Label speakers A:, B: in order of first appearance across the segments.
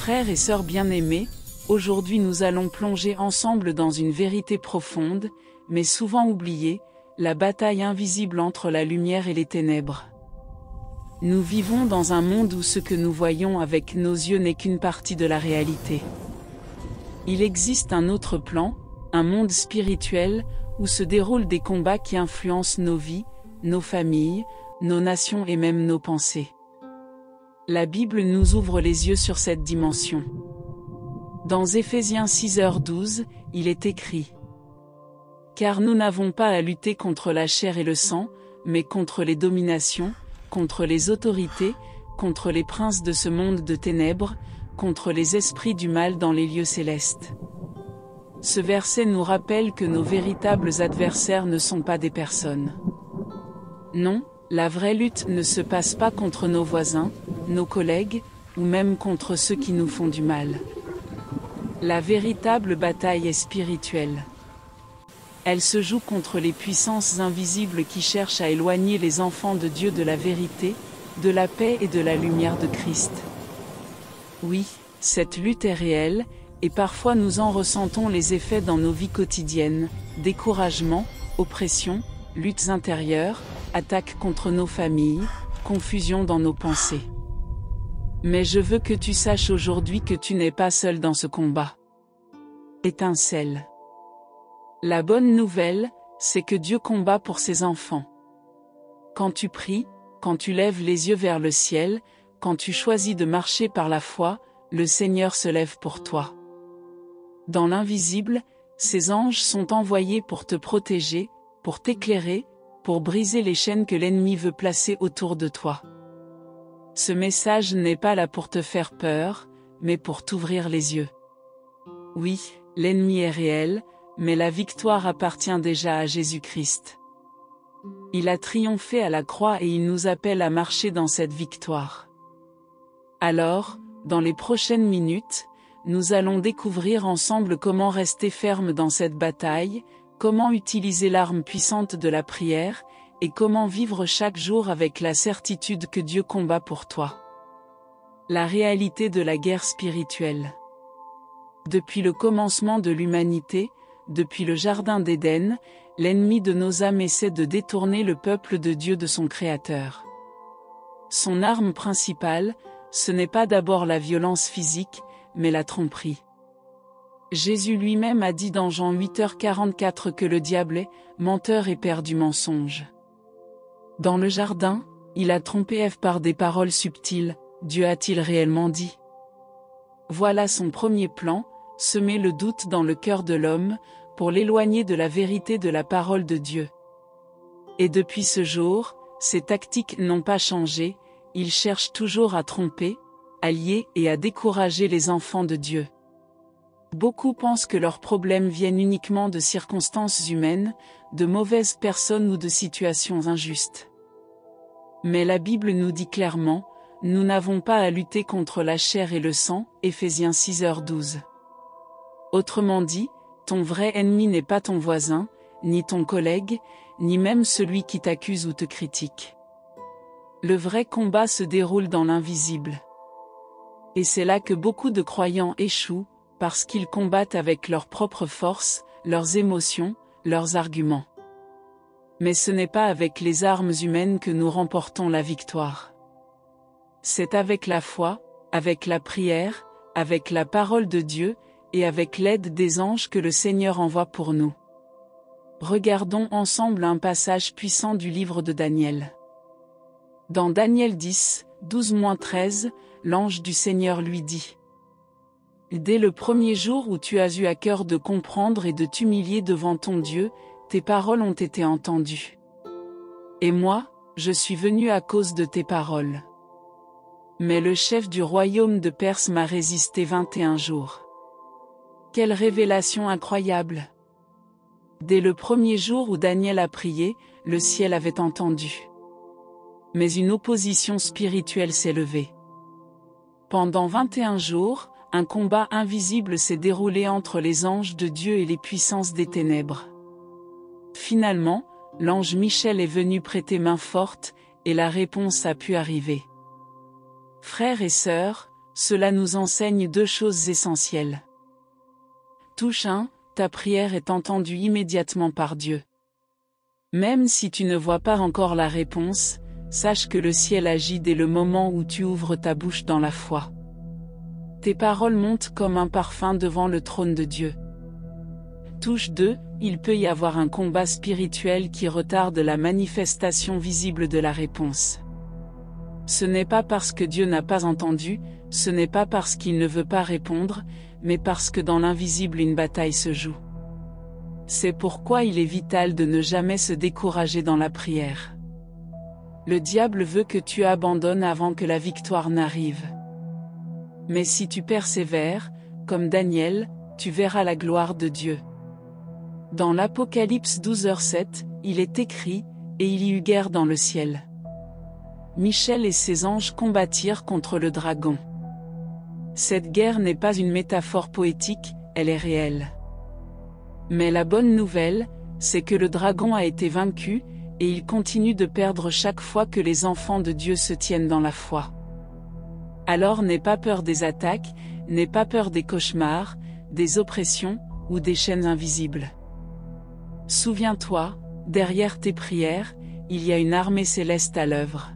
A: Frères et sœurs bien-aimés, aujourd'hui nous allons plonger ensemble dans une vérité profonde, mais souvent oubliée, la bataille invisible entre la lumière et les ténèbres. Nous vivons dans un monde où ce que nous voyons avec nos yeux n'est qu'une partie de la réalité. Il existe un autre plan, un monde spirituel, où se déroulent des combats qui influencent nos vies, nos familles, nos nations et même nos pensées. La Bible nous ouvre les yeux sur cette dimension. Dans Éphésiens 6h12, il est écrit : « Car nous n'avons pas à lutter contre la chair et le sang, mais contre les dominations, contre les autorités, contre les princes de ce monde de ténèbres, contre les esprits du mal dans les lieux célestes. » Ce verset nous rappelle que nos véritables adversaires ne sont pas des personnes. Non, la vraie lutte ne se passe pas contre nos voisins, nos collègues, ou même contre ceux qui nous font du mal. La véritable bataille est spirituelle. Elle se joue contre les puissances invisibles qui cherchent à éloigner les enfants de Dieu de la vérité, de la paix et de la lumière de Christ. Oui, cette lutte est réelle, et parfois nous en ressentons les effets dans nos vies quotidiennes, découragement, oppression, luttes intérieures, attaques contre nos familles, confusion dans nos pensées. Mais je veux que tu saches aujourd'hui que tu n'es pas seul dans ce combat. Étincelle. La bonne nouvelle, c'est que Dieu combat pour ses enfants. Quand tu pries, quand tu lèves les yeux vers le ciel, quand tu choisis de marcher par la foi, le Seigneur se lève pour toi. Dans l'invisible, ces anges sont envoyés pour te protéger, pour t'éclairer, pour briser les chaînes que l'ennemi veut placer autour de toi. Ce message n'est pas là pour te faire peur, mais pour t'ouvrir les yeux. Oui, l'ennemi est réel, mais la victoire appartient déjà à Jésus-Christ. Il a triomphé à la croix et il nous appelle à marcher dans cette victoire. Alors, dans les prochaines minutes, nous allons découvrir ensemble comment rester ferme dans cette bataille, comment utiliser l'arme puissante de la prière, et comment vivre chaque jour avec la certitude que Dieu combat pour toi. La réalité de la guerre spirituelle. Depuis le commencement de l'humanité, depuis le Jardin d'Éden, l'ennemi de nos âmes essaie de détourner le peuple de Dieu de son Créateur. Son arme principale, ce n'est pas d'abord la violence physique, mais la tromperie. Jésus lui-même a dit dans Jean 8h44 que le diable est menteur et père du mensonge. Dans le jardin, il a trompé Ève par des paroles subtiles. Dieu a-t-il réellement dit ? Voilà son premier plan, semer le doute dans le cœur de l'homme, pour l'éloigner de la vérité de la parole de Dieu. Et depuis ce jour, ses tactiques n'ont pas changé, il cherche toujours à tromper, à lier et à décourager les enfants de Dieu. Beaucoup pensent que leurs problèmes viennent uniquement de circonstances humaines, de mauvaises personnes ou de situations injustes. Mais la Bible nous dit clairement, nous n'avons pas à lutter contre la chair et le sang, Éphésiens 6h12. Autrement dit, ton vrai ennemi n'est pas ton voisin, ni ton collègue, ni même celui qui t'accuse ou te critique. Le vrai combat se déroule dans l'invisible. Et c'est là que beaucoup de croyants échouent, parce qu'ils combattent avec leurs propres forces, leurs émotions, leurs arguments. Mais ce n'est pas avec les armes humaines que nous remportons la victoire. C'est avec la foi, avec la prière, avec la parole de Dieu, et avec l'aide des anges que le Seigneur envoie pour nous. Regardons ensemble un passage puissant du livre de Daniel. Dans Daniel 10, 12-13, l'ange du Seigneur lui dit : Dès le premier jour où tu as eu à cœur de comprendre et de t'humilier devant ton Dieu, tes paroles ont été entendues. Et moi, je suis venu à cause de tes paroles. Mais le chef du royaume de Perse m'a résisté 21 jours. Quelle révélation incroyable! Dès le premier jour où Daniel a prié, le ciel avait entendu. Mais une opposition spirituelle s'est levée. Pendant 21 jours, un combat invisible s'est déroulé entre les anges de Dieu et les puissances des ténèbres. Finalement, l'ange Michel est venu prêter main forte, et la réponse a pu arriver. Frères et sœurs, cela nous enseigne deux choses essentielles. Touche 1, ta prière est entendue immédiatement par Dieu. Même si tu ne vois pas encore la réponse, sache que le ciel agit dès le moment où tu ouvres ta bouche dans la foi. Tes paroles montent comme un parfum devant le trône de Dieu. Touche 2, il peut y avoir un combat spirituel qui retarde la manifestation visible de la réponse. Ce n'est pas parce que Dieu n'a pas entendu, ce n'est pas parce qu'il ne veut pas répondre, mais parce que dans l'invisible une bataille se joue. C'est pourquoi il est vital de ne jamais se décourager dans la prière. Le diable veut que tu abandonnes avant que la victoire n'arrive. Mais si tu persévères, comme Daniel, tu verras la gloire de Dieu. Dans l'Apocalypse 12h7, il est écrit, « Et il y eut guerre dans le ciel. » Michel et ses anges combattirent contre le dragon. Cette guerre n'est pas une métaphore poétique, elle est réelle. Mais la bonne nouvelle, c'est que le dragon a été vaincu, et il continue de perdre chaque fois que les enfants de Dieu se tiennent dans la foi. Alors n'aie pas peur des attaques, n'aie pas peur des cauchemars, des oppressions, ou des chaînes invisibles. Souviens-toi, derrière tes prières, il y a une armée céleste à l'œuvre.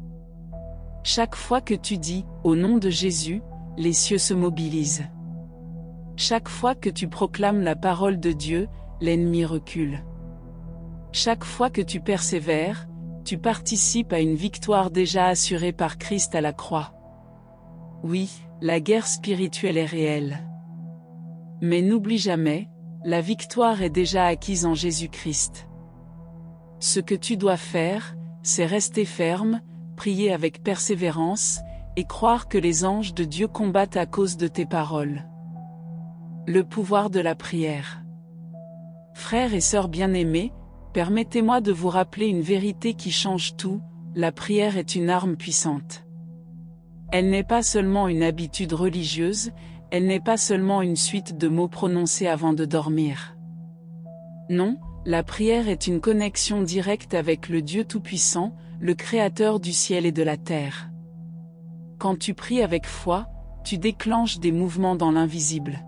A: Chaque fois que tu dis « Au nom de Jésus », les cieux se mobilisent. Chaque fois que tu proclames la parole de Dieu, l'ennemi recule. Chaque fois que tu persévères, tu participes à une victoire déjà assurée par Christ à la croix. Oui, la guerre spirituelle est réelle. Mais n'oublie jamais, la victoire est déjà acquise en Jésus-Christ. Ce que tu dois faire, c'est rester ferme, prier avec persévérance, et croire que les anges de Dieu combattent à cause de tes paroles. Le pouvoir de la prière. Frères et sœurs bien-aimés, permettez-moi de vous rappeler une vérité qui change tout, la prière est une arme puissante. Elle n'est pas seulement une habitude religieuse, elle n'est pas seulement une suite de mots prononcés avant de dormir. Non, la prière est une connexion directe avec le Dieu Tout-Puissant, le Créateur du ciel et de la terre. Quand tu pries avec foi, tu déclenches des mouvements dans l'invisible.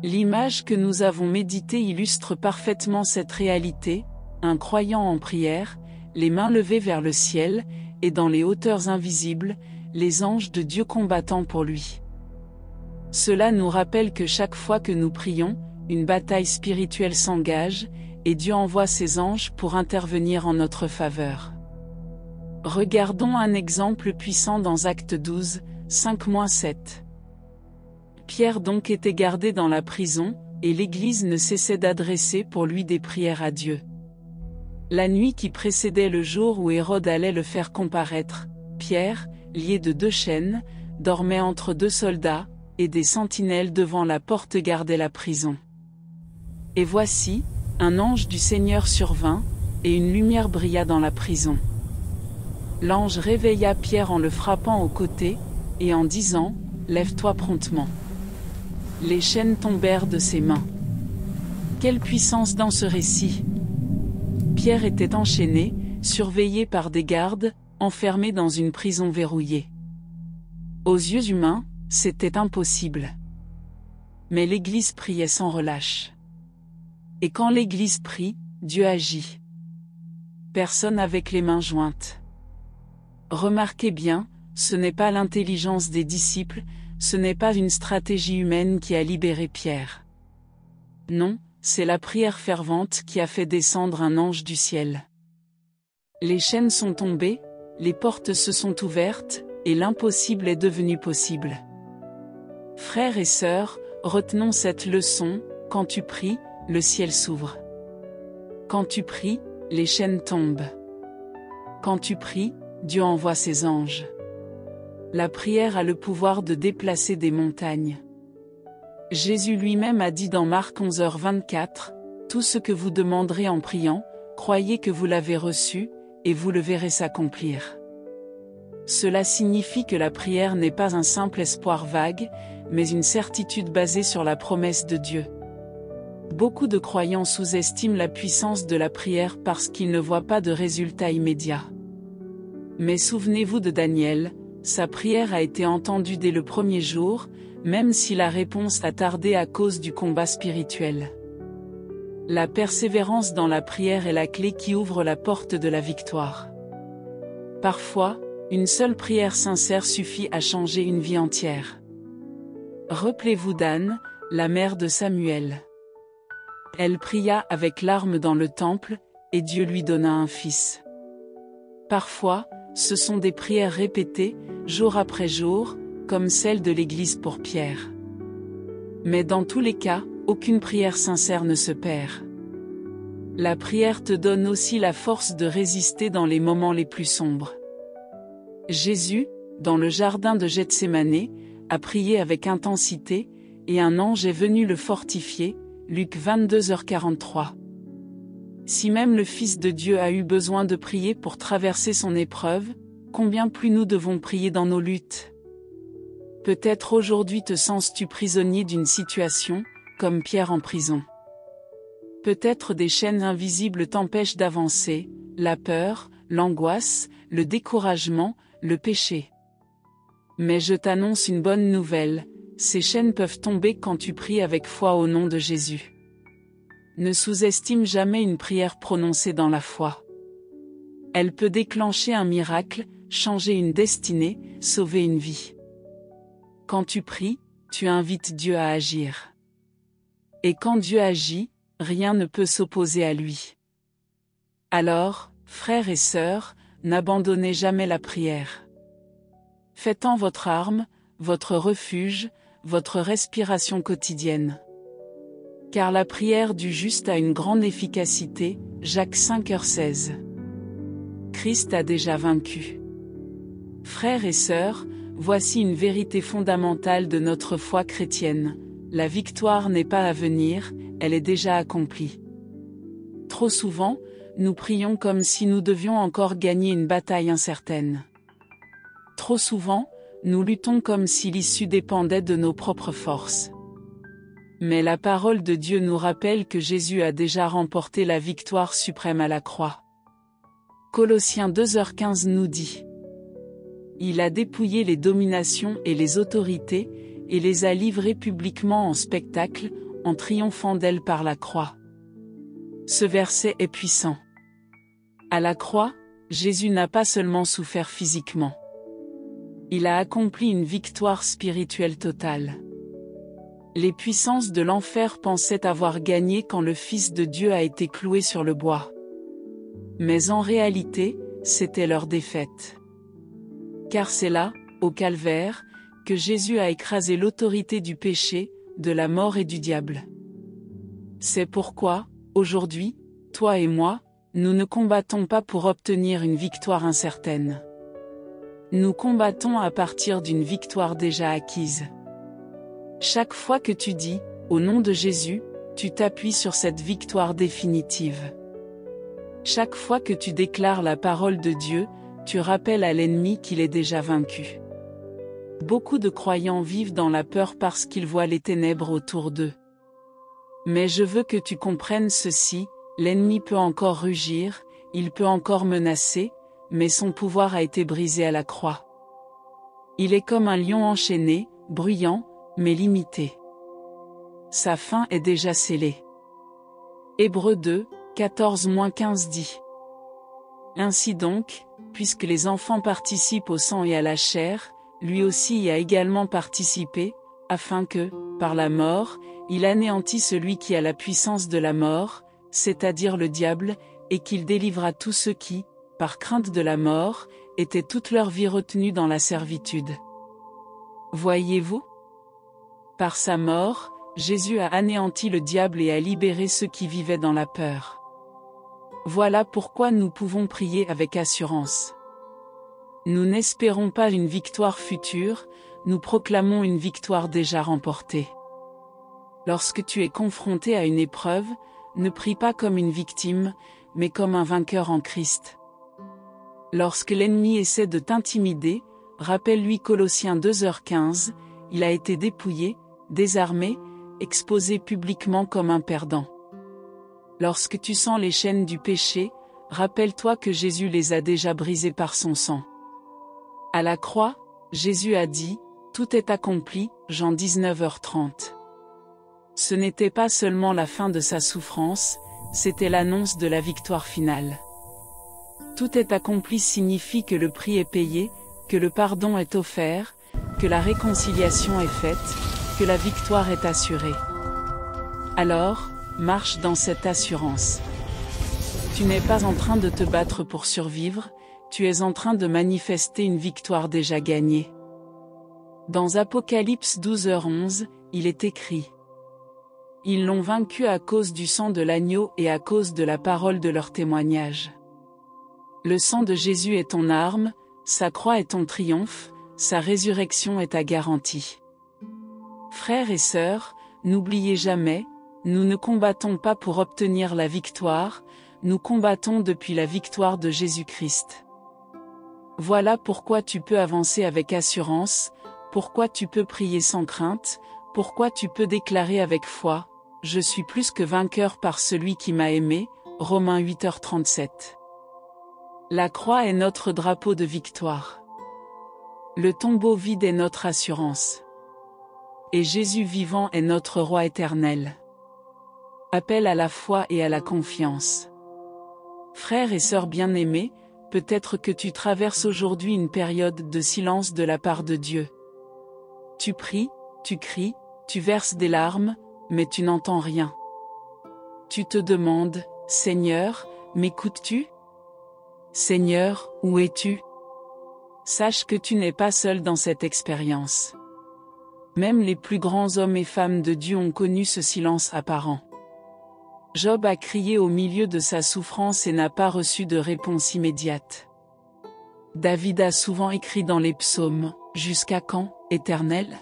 A: L'image que nous avons méditée illustre parfaitement cette réalité, un croyant en prière, les mains levées vers le ciel, et dans les hauteurs invisibles, les anges de Dieu combattant pour lui. Cela nous rappelle que chaque fois que nous prions, une bataille spirituelle s'engage, et Dieu envoie ses anges pour intervenir en notre faveur. Regardons un exemple puissant dans Actes 12, 5-7. Pierre donc était gardé dans la prison, et l'Église ne cessait d'adresser pour lui des prières à Dieu. La nuit qui précédait le jour où Hérode allait le faire comparaître, Pierre, lié de 2 chaînes, dormait entre 2 soldats, et des sentinelles devant la porte gardaient la prison. Et voici, un ange du Seigneur survint, et une lumière brilla dans la prison. L'ange réveilla Pierre en le frappant au côté, et en disant, « Lève-toi promptement. » Les chaînes tombèrent de ses mains. Quelle puissance dans ce récit! Pierre était enchaîné, surveillé par des gardes, enfermé dans une prison verrouillée. Aux yeux humains, c'était impossible. Mais l'Église priait sans relâche. Et quand l'Église prie, Dieu agit. Personne avec les mains jointes. Remarquez bien, ce n'est pas l'intelligence des disciples, ce n'est pas une stratégie humaine qui a libéré Pierre. Non, c'est la prière fervente qui a fait descendre un ange du ciel. Les chaînes sont tombées, les portes se sont ouvertes, et l'impossible est devenu possible. Frères et sœurs, retenons cette leçon, quand tu pries, le ciel s'ouvre. Quand tu pries, les chaînes tombent. Quand tu pries, Dieu envoie ses anges. La prière a le pouvoir de déplacer des montagnes. Jésus lui-même a dit dans Marc 11h24, « Tout ce que vous demanderez en priant, croyez que vous l'avez reçu, et vous le verrez s'accomplir. » Cela signifie que la prière n'est pas un simple espoir vague, mais une certitude basée sur la promesse de Dieu. Beaucoup de croyants sous-estiment la puissance de la prière parce qu'ils ne voient pas de résultats immédiats. Mais souvenez-vous de Daniel, sa prière a été entendue dès le premier jour, même si la réponse a tardé à cause du combat spirituel. La persévérance dans la prière est la clé qui ouvre la porte de la victoire. Parfois, une seule prière sincère suffit à changer une vie entière. Rappelez-vous d'Anne, la mère de Samuel. Elle pria avec larmes dans le temple, et Dieu lui donna un fils. Parfois, ce sont des prières répétées, jour après jour, comme celle de l'Église pour Pierre. Mais dans tous les cas, aucune prière sincère ne se perd. La prière te donne aussi la force de résister dans les moments les plus sombres. Jésus, dans le jardin de Gethsémanée, a prié avec intensité, et un ange est venu le fortifier, Luc 22h43. Si même le Fils de Dieu a eu besoin de prier pour traverser son épreuve, combien plus nous devons prier dans nos luttes. Peut-être aujourd'hui te sens-tu prisonnier d'une situation, comme Pierre en prison. Peut-être des chaînes invisibles t'empêchent d'avancer, la peur, l'angoisse, le découragement, le péché. Mais je t'annonce une bonne nouvelle, ces chaînes peuvent tomber quand tu pries avec foi au nom de Jésus. Ne sous-estime jamais une prière prononcée dans la foi. Elle peut déclencher un miracle, changer une destinée, sauver une vie. Quand tu pries, tu invites Dieu à agir. Et quand Dieu agit, rien ne peut s'opposer à lui. Alors, frères et sœurs, n'abandonnez jamais la prière. Faites-en votre arme, votre refuge, votre respiration quotidienne. Car la prière du juste a une grande efficacité, Jacques 5h16. Christ a déjà vaincu. Frères et sœurs, voici une vérité fondamentale de notre foi chrétienne. La victoire n'est pas à venir, elle est déjà accomplie. Trop souvent, nous prions comme si nous devions encore gagner une bataille incertaine. Trop souvent, nous luttons comme si l'issue dépendait de nos propres forces. Mais la parole de Dieu nous rappelle que Jésus a déjà remporté la victoire suprême à la croix. Colossiens 2h15 nous dit: Il a dépouillé les dominations et les autorités, et les a livrées publiquement en spectacle, en triomphant d'elles par la croix. Ce verset est puissant. À la croix, Jésus n'a pas seulement souffert physiquement. Il a accompli une victoire spirituelle totale. Les puissances de l'enfer pensaient avoir gagné quand le Fils de Dieu a été cloué sur le bois. Mais en réalité, c'était leur défaite. Car c'est là, au calvaire, que Jésus a écrasé l'autorité du péché, de la mort et du diable. C'est pourquoi, aujourd'hui, toi et moi, nous ne combattons pas pour obtenir une victoire incertaine. Nous combattons à partir d'une victoire déjà acquise. Chaque fois que tu dis « Au nom de Jésus », tu t'appuies sur cette victoire définitive. Chaque fois que tu déclares la parole de Dieu, tu rappelles à l'ennemi qu'il est déjà vaincu. Beaucoup de croyants vivent dans la peur parce qu'ils voient les ténèbres autour d'eux. Mais je veux que tu comprennes ceci, l'ennemi peut encore rugir, il peut encore menacer, mais son pouvoir a été brisé à la croix. Il est comme un lion enchaîné, bruyant, mais limité. Sa fin est déjà scellée. Hébreux 2, 14-15 dit: Ainsi donc, puisque les enfants participent au sang et à la chair, lui aussi y a également participé, afin que, par la mort, il anéantit celui qui a la puissance de la mort, c'est-à-dire le diable, et qu'il délivra tous ceux qui, par crainte de la mort, étaient toute leur vie retenus dans la servitude. Voyez-vous? Par sa mort, Jésus a anéanti le diable et a libéré ceux qui vivaient dans la peur. Voilà pourquoi nous pouvons prier avec assurance. Nous n'espérons pas une victoire future, nous proclamons une victoire déjà remportée. Lorsque tu es confronté à une épreuve, ne prie pas comme une victime, mais comme un vainqueur en Christ. Lorsque l'ennemi essaie de t'intimider, rappelle-lui Colossiens 2h15, il a été dépouillé, désarmé, exposé publiquement comme un perdant. Lorsque tu sens les chaînes du péché, rappelle-toi que Jésus les a déjà brisées par son sang. À la croix, Jésus a dit, « Tout est accompli », Jean 19h30. Ce n'était pas seulement la fin de sa souffrance, c'était l'annonce de la victoire finale. Tout est accompli signifie que le prix est payé, que le pardon est offert, que la réconciliation est faite, que la victoire est assurée. Alors, marche dans cette assurance. Tu n'es pas en train de te battre pour survivre, tu es en train de manifester une victoire déjà gagnée. Dans Apocalypse 12h11, il est écrit: Ils l'ont vaincu à cause du sang de l'agneau et à cause de la parole de leur témoignage. Le sang de Jésus est ton arme, sa croix est ton triomphe, sa résurrection est ta garantie. Frères et sœurs, n'oubliez jamais, nous ne combattons pas pour obtenir la victoire, nous combattons depuis la victoire de Jésus-Christ. Voilà pourquoi tu peux avancer avec assurance, pourquoi tu peux prier sans crainte, pourquoi tu peux déclarer avec foi, « Je suis plus que vainqueur par celui qui m'a aimé » Romains 8h37. La croix est notre drapeau de victoire. Le tombeau vide est notre assurance. Et Jésus vivant est notre roi éternel. Appel à la foi et à la confiance. Frères et sœurs bien-aimés, peut-être que tu traverses aujourd'hui une période de silence de la part de Dieu. Tu pries, tu cries, tu verses des larmes, mais tu n'entends rien. Tu te demandes, « Seigneur, m'écoutes-tu ? Seigneur, où es-tu » Sache que tu n'es pas seul dans cette expérience. Même les plus grands hommes et femmes de Dieu ont connu ce silence apparent. Job a crié au milieu de sa souffrance et n'a pas reçu de réponse immédiate. David a souvent écrit dans les psaumes, « Jusqu'à quand, Éternel ?»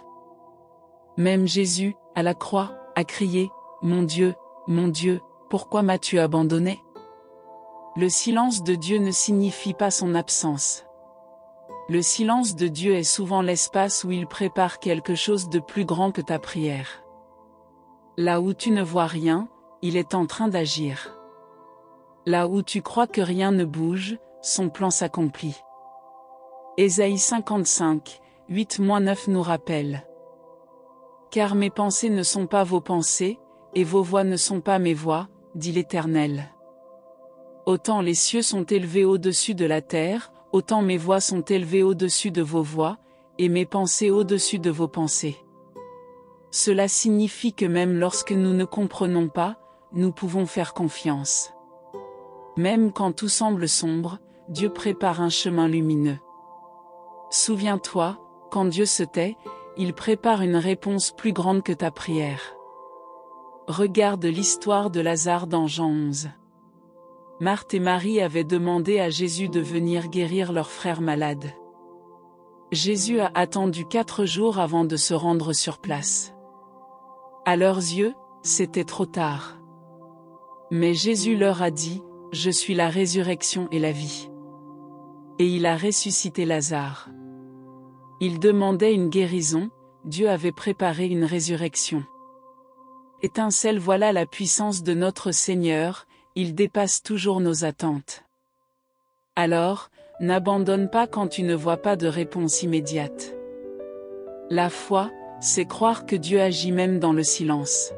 A: Même Jésus, à la croix, a crié, « Mon Dieu, pourquoi m'as-tu abandonné ?» Le silence de Dieu ne signifie pas son absence. Le silence de Dieu est souvent l'espace où il prépare quelque chose de plus grand que ta prière. Là où tu ne vois rien, il est en train d'agir. Là où tu crois que rien ne bouge, son plan s'accomplit. Ésaïe 55, 8-9 nous rappelle. Car mes pensées ne sont pas vos pensées, et vos voix ne sont pas mes voix, dit l'Éternel. Autant les cieux sont élevés au-dessus de la terre, autant mes voix sont élevées au-dessus de vos voix, et mes pensées au-dessus de vos pensées. Cela signifie que même lorsque nous ne comprenons pas, nous pouvons faire confiance. Même quand tout semble sombre, Dieu prépare un chemin lumineux. Souviens-toi, quand Dieu se tait, il prépare une réponse plus grande que ta prière. Regarde l'histoire de Lazare dans Jean 11. Marthe et Marie avaient demandé à Jésus de venir guérir leur frère malade. Jésus a attendu 4 jours avant de se rendre sur place. À leurs yeux, c'était trop tard. Mais Jésus leur a dit, « Je suis la résurrection et la vie. » Et il a ressuscité Lazare. Il demandait une guérison, Dieu avait préparé une résurrection. Étincelle, voilà la puissance de notre Seigneur, il dépasse toujours nos attentes. Alors, n'abandonne pas quand tu ne vois pas de réponse immédiate. La foi, c'est croire que Dieu agit même dans le silence.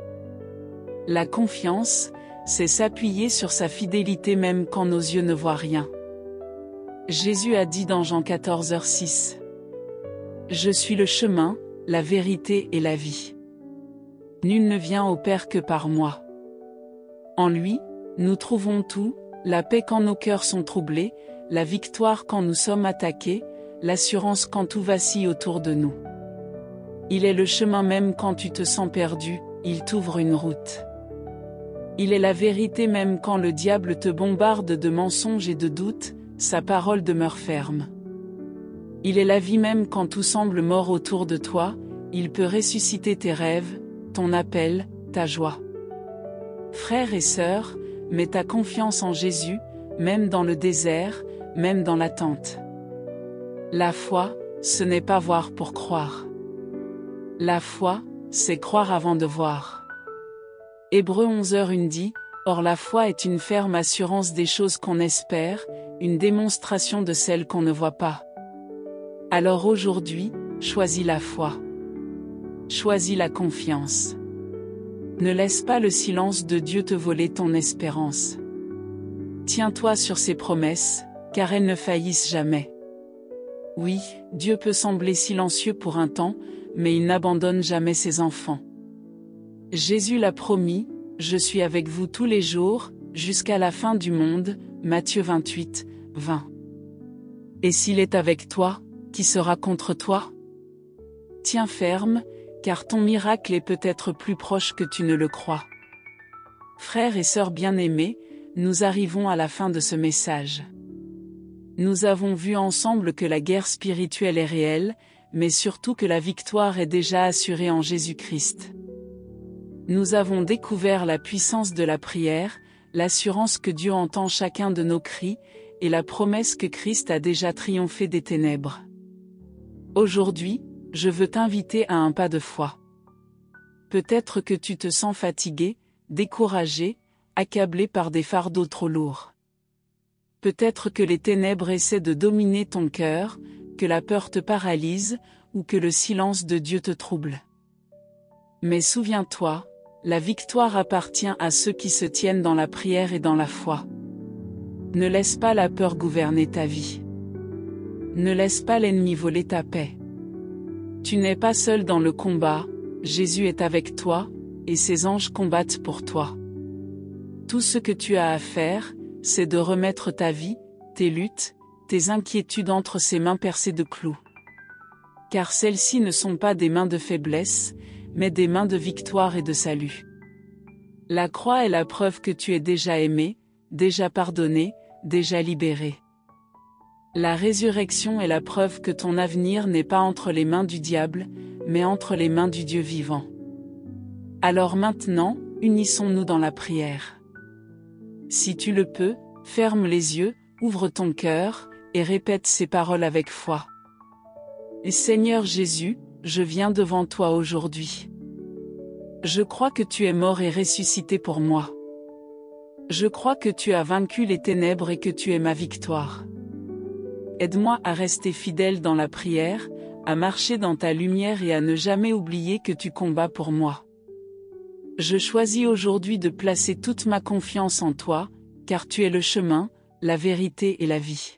A: La confiance, c'est s'appuyer sur sa fidélité même quand nos yeux ne voient rien. Jésus a dit dans Jean 14h6. Je suis le chemin, la vérité et la vie. Nul ne vient au Père que par moi. En lui, nous trouvons tout, la paix quand nos cœurs sont troublés, la victoire quand nous sommes attaqués, l'assurance quand tout vacille autour de nous. Il est le chemin même quand tu te sens perdu, il t'ouvre une route. Il est la vérité même quand le diable te bombarde de mensonges et de doutes, sa parole demeure ferme. Il est la vie même quand tout semble mort autour de toi, il peut ressusciter tes rêves, ton appel, ta joie. Frères et sœurs, mets ta confiance en Jésus, même dans le désert, même dans l'attente. La foi, ce n'est pas voir pour croire. La foi, c'est croire avant de voir. Hébreux 11h1 dit, or la foi est une ferme assurance des choses qu'on espère, une démonstration de celles qu'on ne voit pas. Alors aujourd'hui, choisis la foi. Choisis la confiance. Ne laisse pas le silence de Dieu te voler ton espérance. Tiens-toi sur ses promesses, car elles ne faillissent jamais. Oui, Dieu peut sembler silencieux pour un temps, mais il n'abandonne jamais ses enfants. Jésus l'a promis, je suis avec vous tous les jours, jusqu'à la fin du monde, Matthieu 28, 20. Et s'il est avec toi, qui sera contre toi? Tiens ferme, car ton miracle est peut-être plus proche que tu ne le crois. Frères et sœurs bien-aimés, nous arrivons à la fin de ce message. Nous avons vu ensemble que la guerre spirituelle est réelle, mais surtout que la victoire est déjà assurée en Jésus-Christ. Nous avons découvert la puissance de la prière, l'assurance que Dieu entend chacun de nos cris, et la promesse que Christ a déjà triomphé des ténèbres. Aujourd'hui, je veux t'inviter à un pas de foi. Peut-être que tu te sens fatigué, découragé, accablé par des fardeaux trop lourds. Peut-être que les ténèbres essaient de dominer ton cœur, que la peur te paralyse, ou que le silence de Dieu te trouble. Mais souviens-toi, la victoire appartient à ceux qui se tiennent dans la prière et dans la foi. Ne laisse pas la peur gouverner ta vie. Ne laisse pas l'ennemi voler ta paix. Tu n'es pas seul dans le combat, Jésus est avec toi, et ses anges combattent pour toi. Tout ce que tu as à faire, c'est de remettre ta vie, tes luttes, tes inquiétudes entre ses mains percées de clous. Car celles-ci ne sont pas des mains de faiblesse, mais des mains de victoire et de salut. La croix est la preuve que tu es déjà aimé, déjà pardonné, déjà libéré. La résurrection est la preuve que ton avenir n'est pas entre les mains du diable, mais entre les mains du Dieu vivant. Alors maintenant, unissons-nous dans la prière. Si tu le peux, ferme les yeux, ouvre ton cœur, et répète ces paroles avec foi. Et Seigneur Jésus, je viens devant toi aujourd'hui. Je crois que tu es mort et ressuscité pour moi. Je crois que tu as vaincu les ténèbres et que tu es ma victoire. Aide-moi à rester fidèle dans la prière, à marcher dans ta lumière et à ne jamais oublier que tu combats pour moi. Je choisis aujourd'hui de placer toute ma confiance en toi, car tu es le chemin, la vérité et la vie.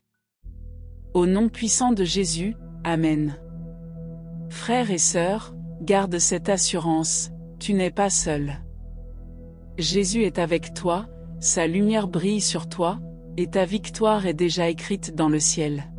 A: Au nom puissant de Jésus, Amen. Frères et sœurs, garde cette assurance, tu n'es pas seul. Jésus est avec toi, sa lumière brille sur toi, et ta victoire est déjà écrite dans le ciel.